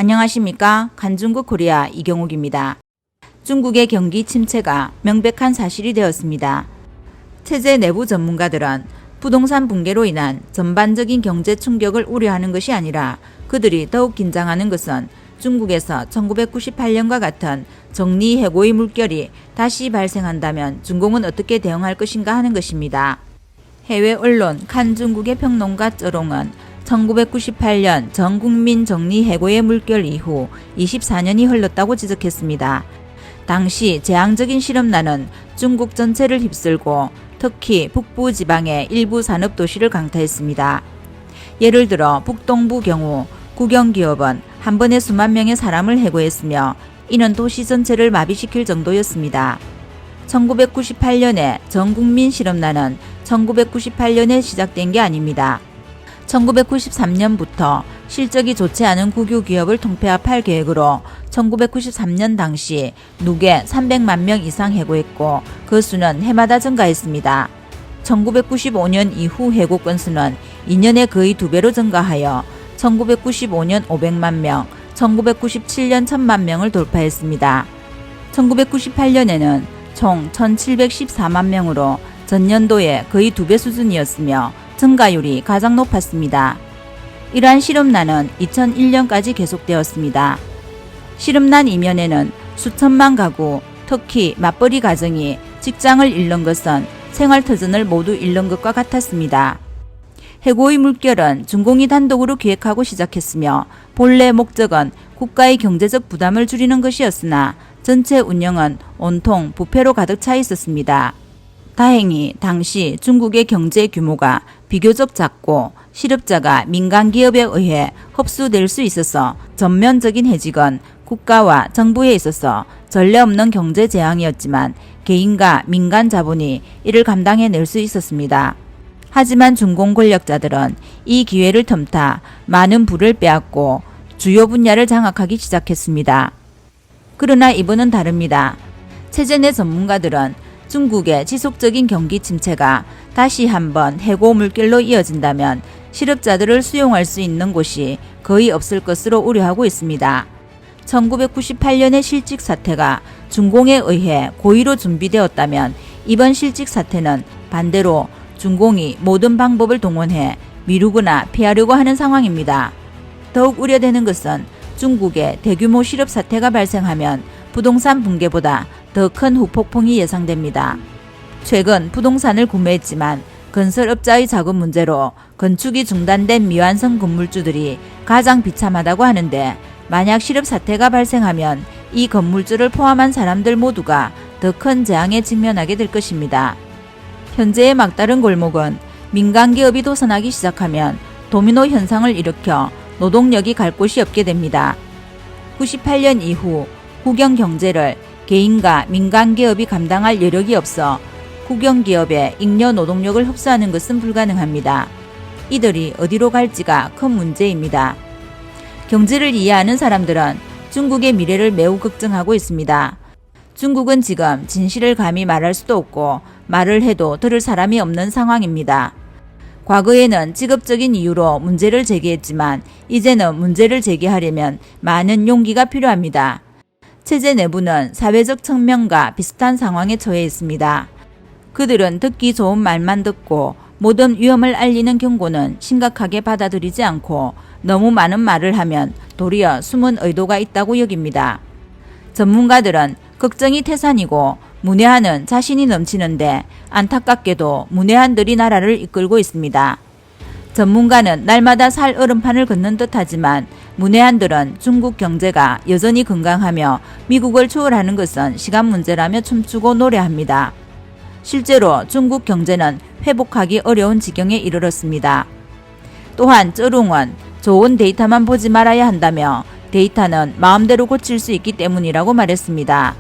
안녕하십니까? 간중국 코리아 이경욱입니다. 중국의 경기 침체가 명백한 사실이 되었습니다. 체제 내부 전문가들은 부동산 붕괴로 인한 전반적인 경제 충격을 우려하는 것이 아니라 그들이 더욱 긴장하는 것은 중국에서 1998년과 같은 정리해고의 물결이 다시 발생한다면 중공은 어떻게 대응할 것인가 하는 것입니다. 해외 언론 칸중국의 평론가 쩌롱은 1998년 전국민 정리해고의 물결 이후 24년이 흘렀다고 지적했습니다. 당시 재앙적인 실업난은 중국 전체를 휩쓸고 특히 북부 지방의 일부 산업도시를 강타했습니다. 예를 들어 북동부 경우 국영기업은 한 번에 수만 명의 사람을 해고했으며 이는 도시 전체를 마비시킬 정도였습니다. 1998년에 전국민 실업난은 1998년에 시작된 게 아닙니다. 1993년부터 실적이 좋지 않은 국유기업을 통폐합할 계획으로 1993년 당시 누계 300만 명 이상 해고했고 그 수는 해마다 증가했습니다. 1995년 이후 해고 건수는 2년에 거의 2배로 증가하여 1995년 500만 명, 1997년 1000만 명을 돌파했습니다. 1998년에는 총 1714만 명으로 전년도에 거의 2배 수준이었으며 증가율이 가장 높았습니다. 이러한 실업난은 2001년까지 계속되었습니다. 실업난 이면에는 수천만 가구, 특히 맞벌이 가정이 직장을 잃는 것은 생활터전을 모두 잃는 것과 같았습니다. 해고의 물결은 중공이 단독으로 기획하고 시작했으며 본래 목적은 국가의 경제적 부담을 줄이는 것이었으나 전체 운영은 온통 부패로 가득 차 있었습니다. 다행히 당시 중국의 경제 규모가 비교적 작고 실업자가 민간 기업에 의해 흡수될 수 있어서 전면적인 해직은 국가와 정부에 있어서 전례 없는 경제 재앙이었지만 개인과 민간 자본이 이를 감당해낼 수 있었습니다. 하지만 중공 권력자들은 이 기회를 틈타 많은 부를 빼앗고 주요 분야를 장악하기 시작했습니다. 그러나 이번은 다릅니다. 체제 내 전문가들은 중국의 지속적인 경기 침체가 다시 한번 해고 물결로 이어진다면 실업자들을 수용할 수 있는 곳이 거의 없을 것으로 우려하고 있습니다. 1998년의 실직 사태가 중공에 의해 고의로 준비되었다면 이번 실직 사태는 반대로 중공이 모든 방법을 동원해 미루거나 피하려고 하는 상황입니다. 더욱 우려되는 것은 중국의 대규모 실업 사태가 발생하면 부동산 붕괴보다 더 큰 후폭풍이 예상됩니다. 최근 부동산을 구매했지만 건설업자의 자금 문제로 건축이 중단된 미완성 건물주들이 가장 비참하다고 하는데 만약 실업 사태가 발생하면 이 건물주를 포함한 사람들 모두가 더 큰 재앙에 직면하게 될 것입니다. 현재의 막다른 골목은 민간 기업이 도산하기 시작하면 도미노 현상을 일으켜 노동력이 갈 곳이 없게 됩니다. 98년 이후 국영 경제를 개인과 민간 기업이 감당할 여력이 없어 국영 기업의 잉여 노동력을 흡수하는 것은 불가능합니다. 이들이 어디로 갈지가 큰 문제입니다. 경제를 이해하는 사람들은 중국의 미래를 매우 걱정하고 있습니다. 중국은 지금 진실을 감히 말할 수도 없고 말을 해도 들을 사람이 없는 상황입니다. 과거에는 직업적인 이유로 문제를 제기했지만 이제는 문제를 제기하려면 많은 용기가 필요합니다. 체제 내부는 사회적 측면과 비슷한 상황에 처해 있습니다. 그들은 듣기 좋은 말만 듣고 모든 위험을 알리는 경고는 심각하게 받아들이지 않고 너무 많은 말을 하면 도리어 숨은 의도가 있다고 여깁니다. 전문가들은 걱정이 태산이고 문외한은 자신이 넘치는데 안타깝게도 문외한들이 나라를 이끌고 있습니다. 전문가는 날마다 살 얼음판을 걷는 듯하지만 문외한들은 중국 경제가 여전히 건강하며 미국을 추월하는 것은 시간 문제라며 춤추고 노래합니다. 실제로 중국 경제는 회복하기 어려운 지경에 이르렀습니다. 또한 쩌룽은 좋은 데이터만 보지 말아야 한다며 데이터는 마음대로 고칠 수 있기 때문이라고 말했습니다.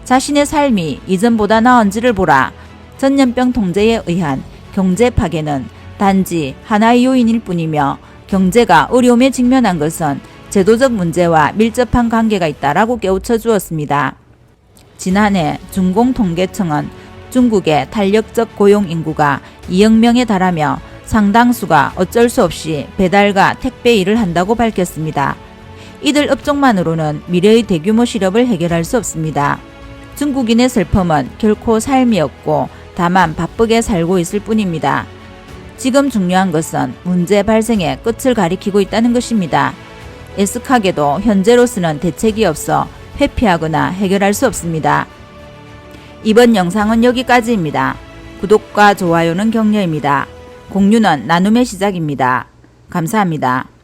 자신의 삶이 이전보다 나은지를 보라. 전염병 통제에 의한 경제 파괴는 단지 하나의 요인일 뿐이며 경제가 어려움에 직면한 것은 제도적 문제와 밀접한 관계가 있다라고 깨우쳐 주었습니다. 지난해 중공통계청은 중국의 탄력적 고용 인구가 2억 명에 달하며 상당수가 어쩔 수 없이 배달과 택배 일을 한다고 밝혔습니다. 이들 업종만으로는 미래의 대규모 실업을 해결할 수 없습니다. 중국인의 슬픔은 결코 삶이 없고 다만 바쁘게 살고 있을 뿐입니다. 지금 중요한 것은 문제 발생의 끝을 가리키고 있다는 것입니다. 애석하게도 현재로서는 대책이 없어 회피하거나 해결할 수 없습니다. 이번 영상은 여기까지입니다. 구독과 좋아요는 격려입니다. 공유는 나눔의 시작입니다. 감사합니다.